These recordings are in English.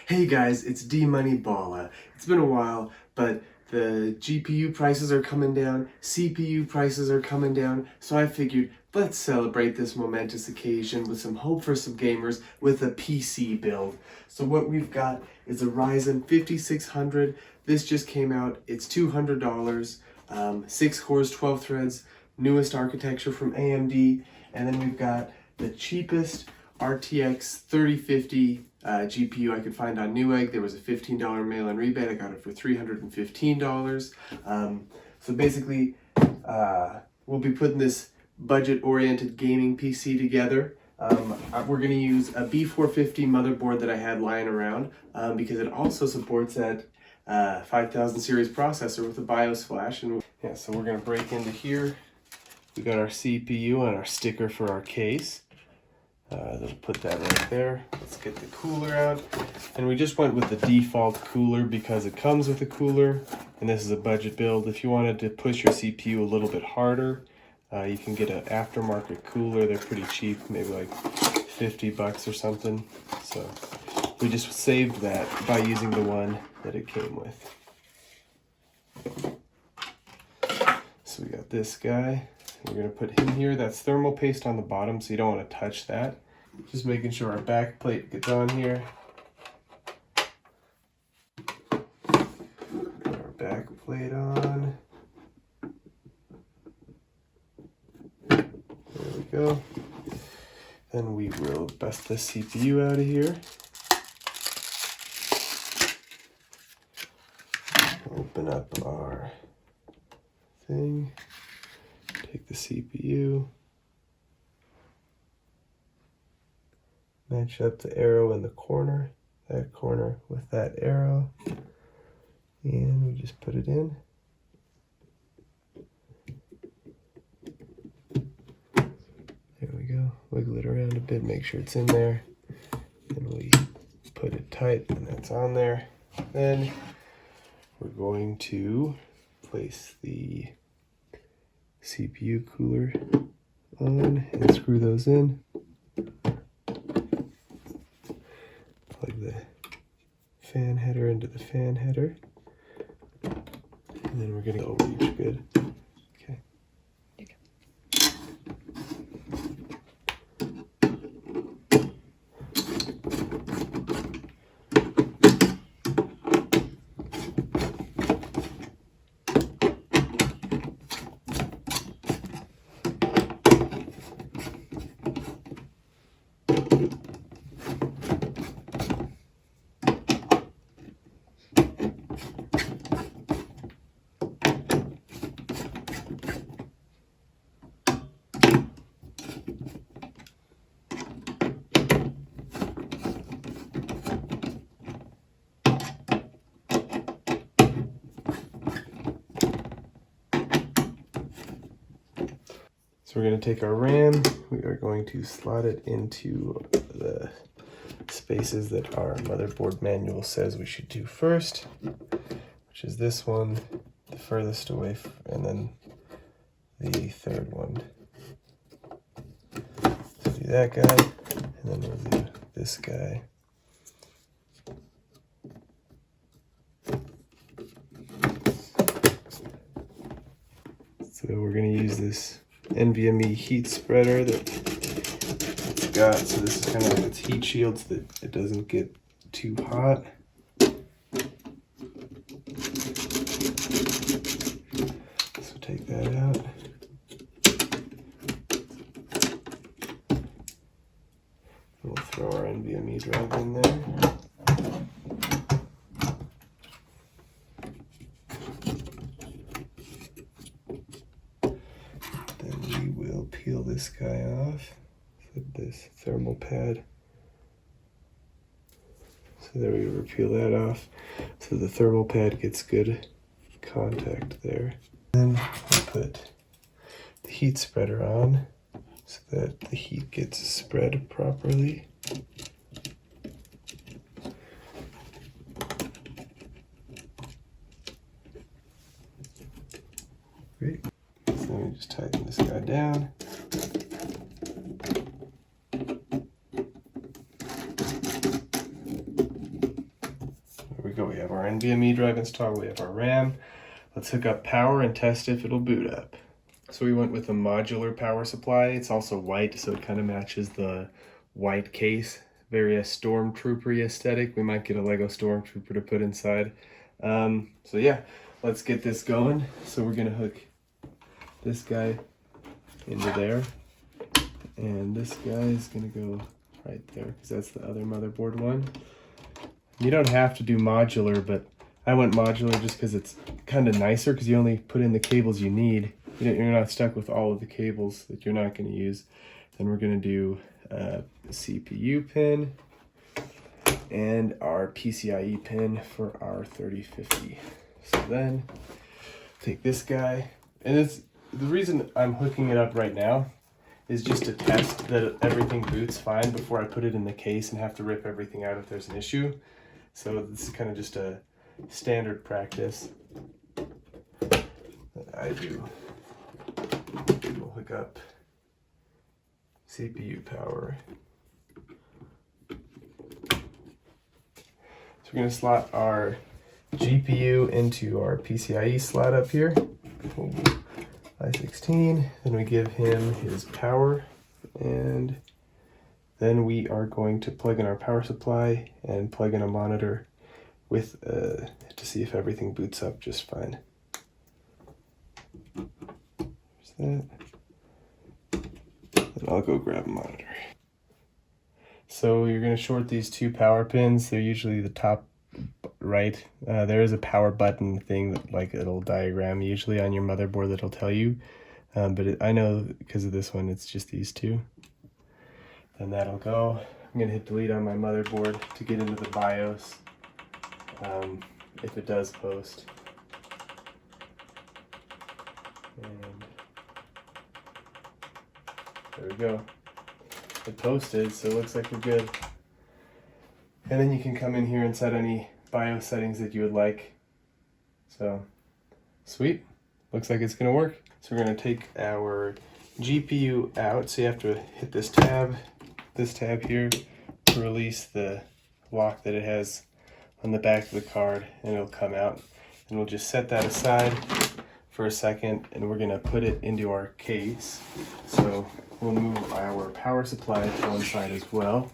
Hey guys, it's D-Money Balla. It's been a while, but the GPU prices are coming down, CPU prices are coming down, so I figured let's celebrate this momentous occasion with some hope for some gamers with a PC build. So what we've got is a Ryzen 5600. This just came out. It's $200, 6 cores, 12 threads, newest architecture from AMD, and then we've got the cheapest RTX 3050 GPU I could find on Newegg. There was a $15 mail-in rebate. I got it for $315. So basically, we'll be putting this budget-oriented gaming PC together. We're going to use a B450 motherboard that I had lying around because it also supports that 5000 series processor with a BIOS flash. And yeah, so we're going to break into here. We got our CPU and our sticker for our case. They'll put that right there. Let's get the cooler out. And we just went with the default cooler because it comes with a cooler, and this is a budget build. If you wanted to push your CPU a little bit harder, you can get an aftermarket cooler. They're pretty cheap, maybe like 50 bucks or something. So we just saved that by using the one that it came with. So we got this guy. We're going to put him here. That's thermal paste on the bottom, so you don't want to touch that. Just making sure our back plate gets on here. Put our back plate on. There we go. Then we will bust the CPU out of here. Open up our thing. Take the CPU, match up the arrow in the corner, that corner with that arrow, and we just put it in. There we go. Wiggle it around a bit, make sure it's in there, and we put it tight, and that's on there. Then we're going to place the CPU cooler on and screw those in. Plug the fan header into the fan header. And then we're going to go reach good. Okay. So we're going to take our RAM, we are going to slot it into the spaces that our motherboard manual says we should do first, which is this one, the furthest away, and then the third one. So do that guy, and then we'll do this guy. So we're going to use this NVMe heat spreader that it's got, so this is kind of like its heat shield so that it doesn't get too hot. So take that out. We'll throw our NVMe drive in there. Peel this guy off, this thermal pad. So there we go, peel that off. So the thermal pad gets good contact there. Then we put the heat spreader on so that the heat gets spread properly. Great. So let me just tighten this guy down. have our NVMe drive installed, we have our RAM. Let's hook up power and test if it'll boot up. So we went with a modular power supply. It's also white, so it kind of matches the white case. Very stormtrooper-y aesthetic. We might get a Lego stormtrooper to put inside. So yeah, let's get this going. So we're gonna hook this guy into there, and this guy is gonna go right there because that's the other motherboard one. You don't have to do modular, but I went modular just because it's kind of nicer because you only put in the cables you need. You're not stuck with all of the cables that you're not going to use. Then we're going to do a CPU pin and our PCIe pin for our 3050. So then take this guy, and it's the reason I'm hooking it up right now is just to test that everything boots fine before I put it in the case and have to rip everything out if there's an issue. So this is kind of just a standard practice that I do. We'll hook up CPU power. So we're going to slot our GPU into our PCIe slot up here. I16. Then we give him his power, and then we are going to plug in our power supply and plug in a monitor with to see if everything boots up just fine. There's that. And I'll go grab a monitor. So you're going to short these two power pins. They're usually the top right. There is a power button thing that like it'll diagram usually on your motherboard that'll tell you. I know because of this one, it's just these two. Then that'll go. I'm going to hit delete on my motherboard to get into the BIOS if it does post. And there we go. It posted, so it looks like we're good. And then you can come in here and set any BIOS settings that you would like. So, sweet. Looks like it's going to work. So we're going to take our GPU out. So you have to hit this tab here to release the lock that it has on the back of the card, and it'll come out. And we'll just set that aside for a second, and we're going to put it into our case. So we'll move our power supply to one side as well.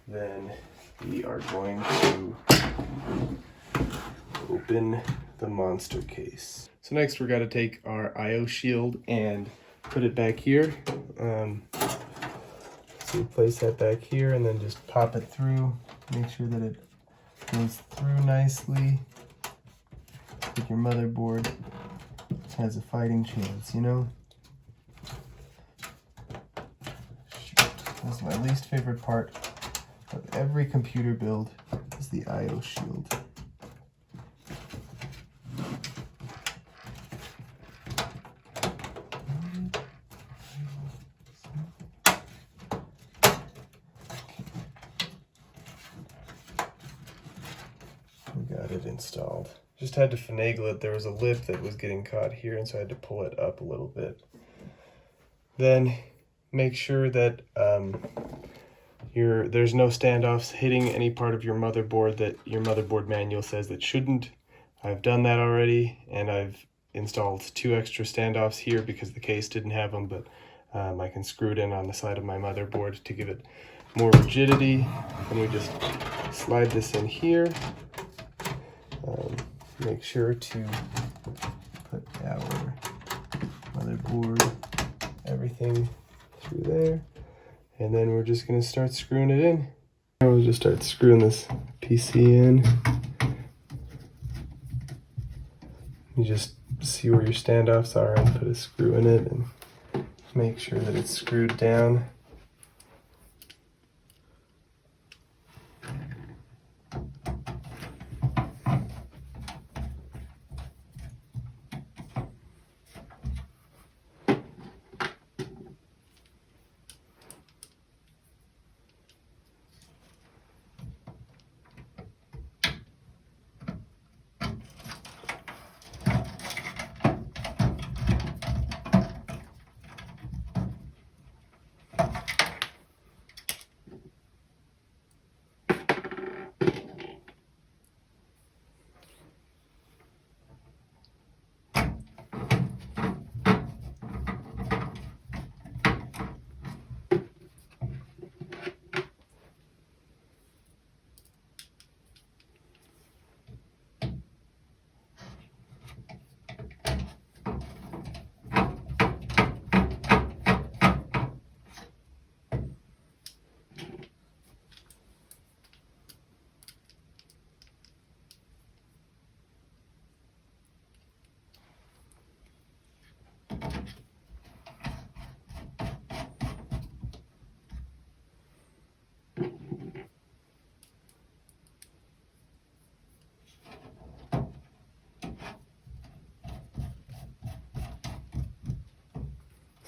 Then we are going to open the monster case. So next we're going to take our IO shield and put it back here. So place that back here and then just pop it through. Make sure that it goes through nicely. With your motherboard has a fighting chance, you know? Shoot. That's my least favorite part of every computer build is the IO shield. We got it installed. Just had to finagle it. There was a lip that was getting caught here, and so I had to pull it up a little bit. Then make sure that there's no standoffs hitting any part of your motherboard that your motherboard manual says that shouldn't. I've done that already, and I've installed 2 extra standoffs here because the case didn't have them, but I can screw it in on the side of my motherboard to give it more rigidity. And we just slide this in here. Make sure to put our motherboard, everything through there, and then we're just going to start screwing it in. We'll just start screwing this PC in. You just see where your standoffs are and put a screw in it and make sure that it's screwed down.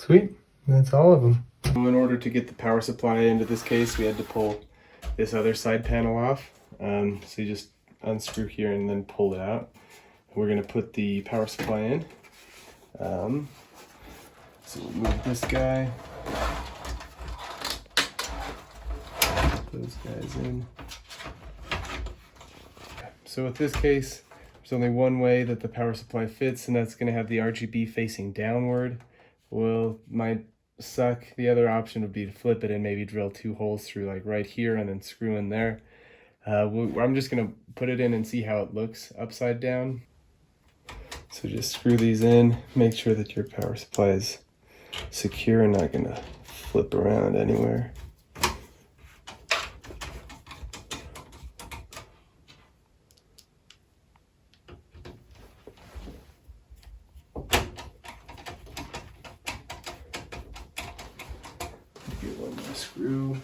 Sweet, that's all of them. In order to get the power supply into this case, we had to pull this other side panel off. So you just unscrew here and then pull it out. We're gonna put the power supply in. So we'll move this guy. Put those guys in. So with this case, there's only one way that the power supply fits, and that's gonna have the RGB facing downward. Well, might suck. The other option would be to flip it and maybe drill 2 holes through like right here and then screw in there. I'm just gonna put it in and see how it looks upside down. So just screw these in, make sure that your power supply is secure and not gonna flip around anywhere. Get one more screw.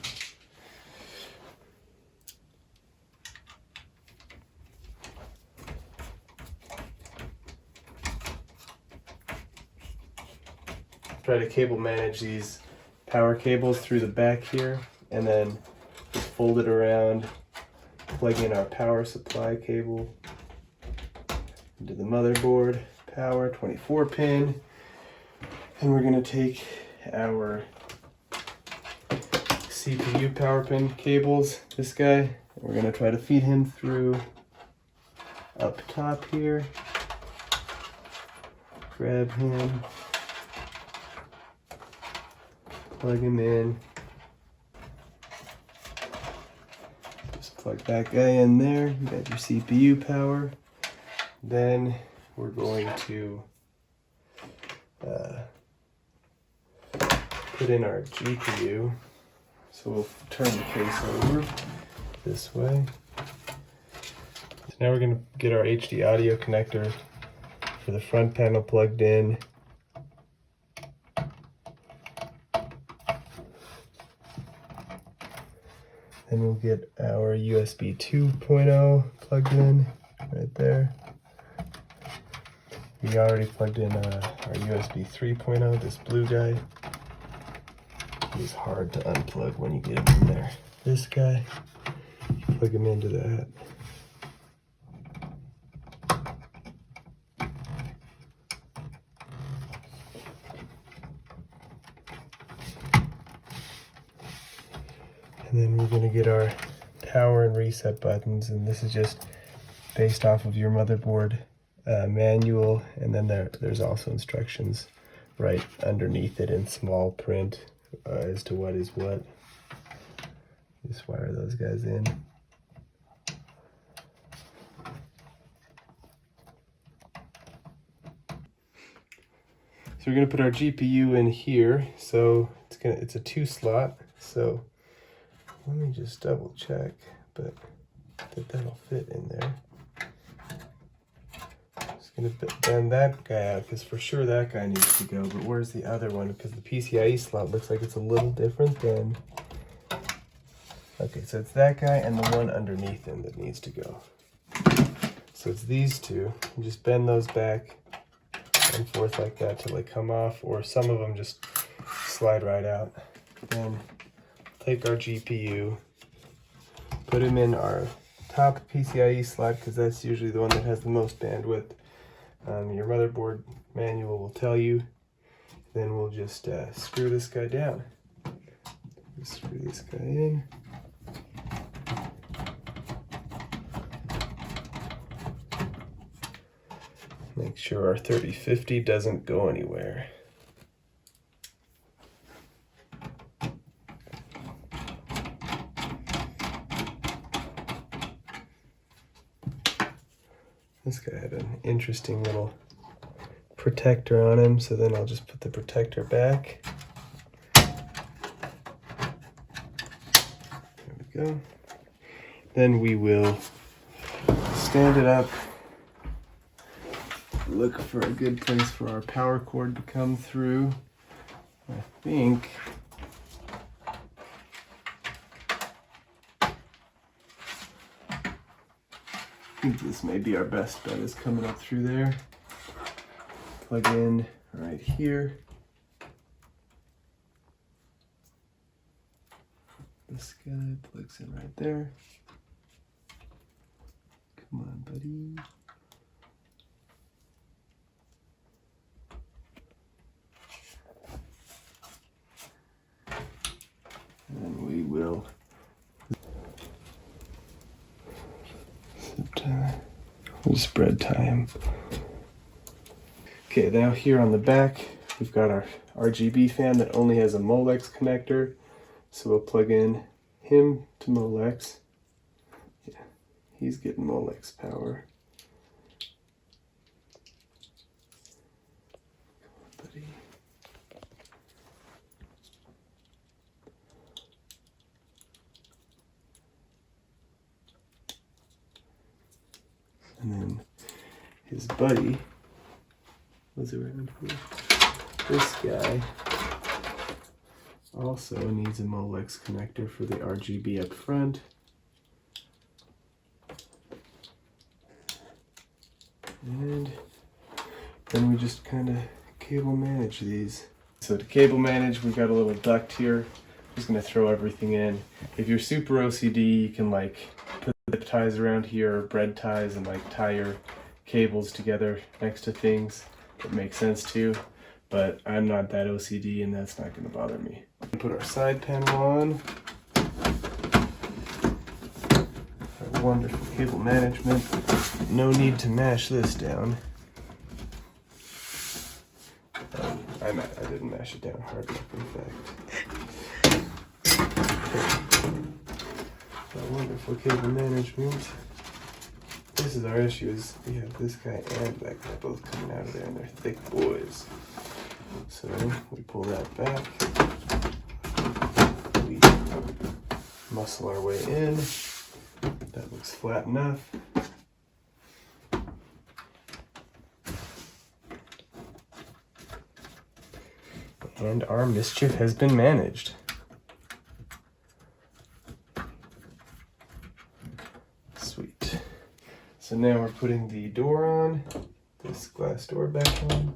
Try to cable manage these power cables through the back here, and then just fold it around, plug in our power supply cable into the motherboard, power 24 pin, and we're gonna take our CPU power pin cables, this guy, and we're gonna try to feed him through up top here, grab him, plug him in, just plug that guy in there, you got your CPU power. Then we're going to put in our GPU. So we'll turn the case over this way. So now we're going to get our HD audio connector for the front panel plugged in. Then we'll get our USB 2.0 plugged in right there. We already plugged in our USB 3.0, this blue guy. He's hard to unplug when you get him in there. This guy, you plug him into that. And then we're going to get our power and reset buttons, and this is just based off of your motherboard manual, and then there's also instructions right underneath it in small print as to what is what. Just wire those guys in. So we're going to put our GPU in here, so it's a 2 slot, so let me just double check, but that'll fit in there. Just gonna bend that guy out, because for sure that guy needs to go, but where's the other one? Because the PCIe slot looks like it's a little different than... Okay, so it's that guy and the one underneath him that needs to go. So it's these two. You just bend those back and forth like that till they come off, or some of them just slide right out. Then take our GPU, put him in our top PCIe slot, because that's usually the one that has the most bandwidth. Your motherboard manual will tell you. Then we'll just screw this guy down. Just screw this guy in. Make sure our 3050 doesn't go anywhere. This guy had an interesting little protector on him, so then I'll just put the protector back. There we go. Then we will stand it up, look for a good place for our power cord to come through. I think this may be our best bet, is coming up through there. Plug in right here. guy plugs in right there. Come on, buddy. And we will spread time. Okay, now here on the back, we've got our RGB fan that only has a Molex connector. So we'll plug in him to Molex. Yeah, he's getting Molex power. Come on, buddy. And then his buddy was around here. This guy also needs a Molex connector for the RGB up front. And then we just kind of cable manage these. So to cable manage, we've got a little duct here. I'm just going to throw everything in. If you're super OCD, you can like put zip ties around here or bread ties and like tie your cables together next to things. It makes sense too, but I'm not that OCD and that's not going to bother me. Put our side panel on. Our wonderful cable management. No need to mash this down. I didn't mash it down hard enough, in fact. Our wonderful cable management. This is our issue, is we have this guy and that guy both coming out of there and they're thick boys. So we pull that back. We muscle our way in. That looks flat enough. And our mischief has been managed. Sweet. So now we're putting the door on, this glass door back on.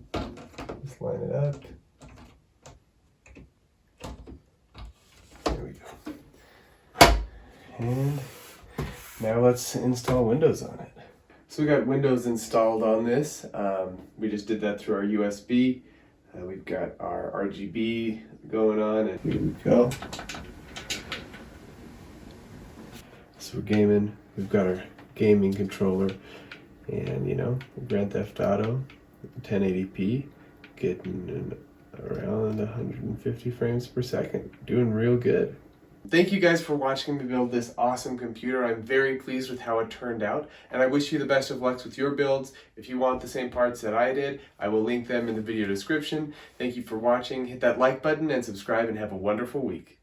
Just line it up. There we go. And now let's install Windows on it. So we got Windows installed on this. We just did that through our USB. We've got our RGB going on, and here we go. So we're gaming. We've got our gaming controller, and you know, Grand Theft Auto, 1080p, getting around 150 frames per second. Doing real good. Thank you guys for watching me build this awesome computer. I'm very pleased with how it turned out, and I wish you the best of luck with your builds. If you want the same parts that I did, I will link them in the video description. Thank you for watching. Hit that like button and subscribe, and have a wonderful week.